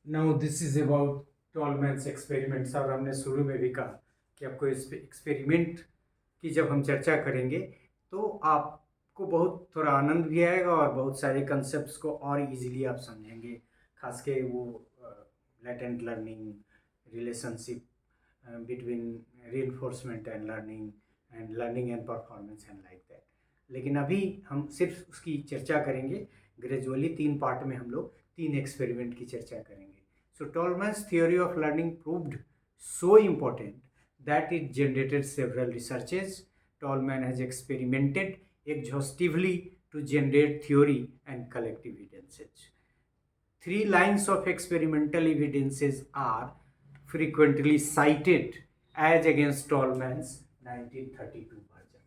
Now this is about Tolman's experiments. और हमने शुरू में भी कहा कि आपको इस एक्सपेरिमेंट की जब हम चर्चा करेंगे तो आपको बहुत थोड़ा आनंद भी आएगा और बहुत सारे कंसेप्ट्स को और इजीली आप समझेंगे। खास के वो latent learning, relationship between reinforcement and learning and performance and like that. लेकिन अभी हम सिर्फ उसकी चर्चा करेंगे ग्रेजुअली। 3 पार्ट में हम लोग 3 एक्सपेरिमेंट की चर्चा करेंगे। सो टॉलमैन्स theory of learning proved so important that it generated several researches. Tolman has experimented exhaustively to generate theory and collective evidences. 3 lines of experimental evidences are frequently cited as against Tolman's 1932 version.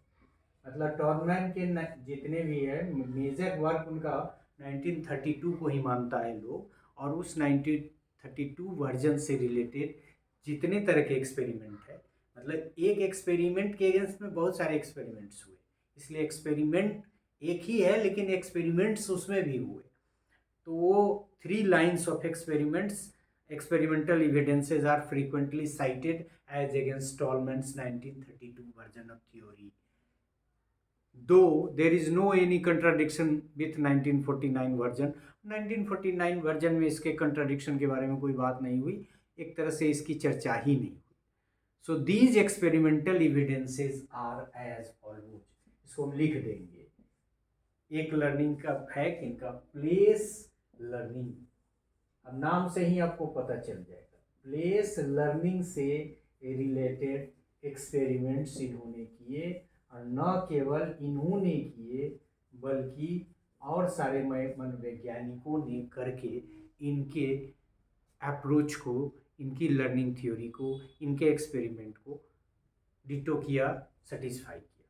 मतलब tall man के जितने भी है major work उनका 1932 को ही मानता है लोग, और उस 1932 वर्जन से रिलेटेड जितने तरह के एक्सपेरिमेंट है, मतलब एक एक्सपेरिमेंट के अगेंस्ट में बहुत सारे एक्सपेरिमेंट्स हुए, इसलिए एक्सपेरिमेंट एक ही है लेकिन एक्सपेरिमेंट्स उसमें भी हुए। तो वो 3 lines of experimental evidences are frequently cited as against Tolman's 1932 version of theory, though there is no any contradiction with 1949 version. 1949 version में इसके कंट्राडिक्शन के बारे में कोई बात नहीं हुई, एक तरह से इसकी चर्चा ही नहीं हुई। So these experimental evidences are as follows. इसको हम लिख देंगे। एक लर्निंग का है इनका प्लेस लर्निंग। अब नाम से ही आपको पता चल जाएगा, प्लेस लर्निंग से रिलेटेड एक्सपेरिमेंट्स इन्होंने किए, और न केवल इन्होंने किए बल्कि और सारे मनोवैज्ञानिकों ने करके इनके अप्रोच को, इनकी लर्निंग थ्योरी को, इनके एक्सपेरिमेंट को डिटो किया, सेटिस्फाई किया।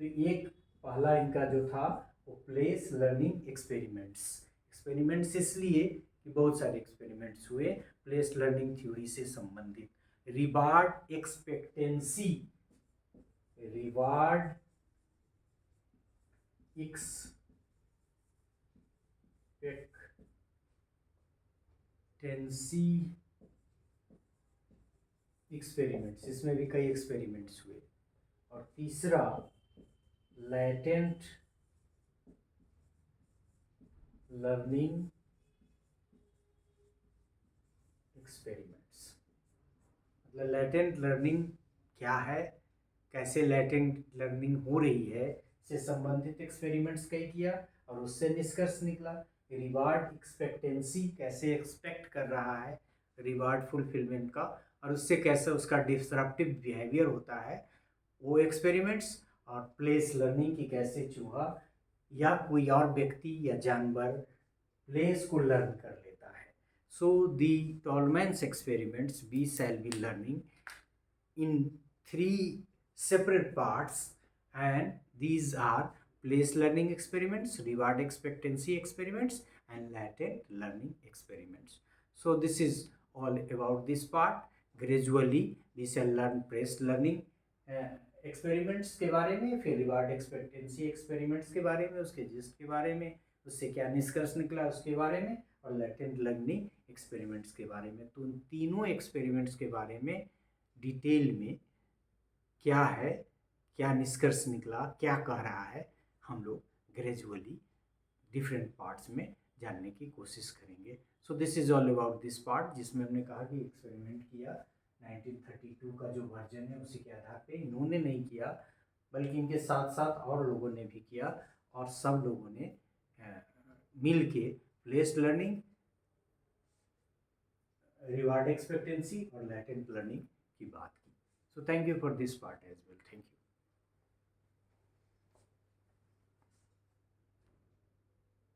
तो एक पहला इनका जो था वो प्लेस लर्निंग एक्सपेरिमेंट्स इसलिए कि बहुत सारे एक्सपेरिमेंट्स हुए प्लेस लर्निंग थ्योरी से संबंधित। रिवार्ड एक्सपेक्टेंसी एक्सपेरिमेंट्स, इसमें भी कई एक्सपेरिमेंट्स हुए। और तीसरा लैटेंट लर्निंग एक्सपेरिमेंट्स। मतलब लैटेंट लर्निंग क्या है, कैसे लैटेंट लर्निंग हो रही है, से संबंधित एक्सपेरिमेंट्स कई किया और उससे निष्कर्ष निकला। रिवार्ड एक्सपेक्टेंसी, कैसे एक्सपेक्ट कर रहा है रिवार्ड फुलफिलमेंट का, और उससे कैसे उसका डिस्रप्टिव बिहेवियर होता है, वो एक्सपेरिमेंट्स। और प्लेस लर्निंग की कैसे चूहा या कोई और व्यक्ति या जानवर प्लेस को लर्न कर लेता है। So the Tolman's experiments we shall be learning in 3 separate parts, and these are place learning experiments, reward expectancy experiments, and latent learning experiments. So this is all about this part. Gradually we shall learn place learning experiments के बारे में, फिर reward expectancy experiments के बारे में, उसके gist के बारे में, उससे क्या निष्कर्ष निकला उसके बारे में, और लेटेंट लर्निंग एक्सपेरिमेंट्स के बारे में। तो उन तीनों एक्सपेरिमेंट्स के बारे में डिटेल में क्या है, क्या निष्कर्ष निकला, क्या कह रहा है, हम लोग ग्रेजुअली डिफरेंट पार्ट्स में जानने की कोशिश करेंगे। So this is all about this part, जिसमें हमने कहा कि एक्सपेरिमेंट किया 1932 का जो वर्जन है उसी के आधार पे। इन्होंने नहीं किया बल्कि इनके साथ साथ और लोगों ने भी किया, और सब लोगों ने मिल के प्लेस लर्निंग, रिवार्ड एक्सपेक्टेंसी और लैटेंट लर्निंग की बात की। So thank you for this part as well. Thank you.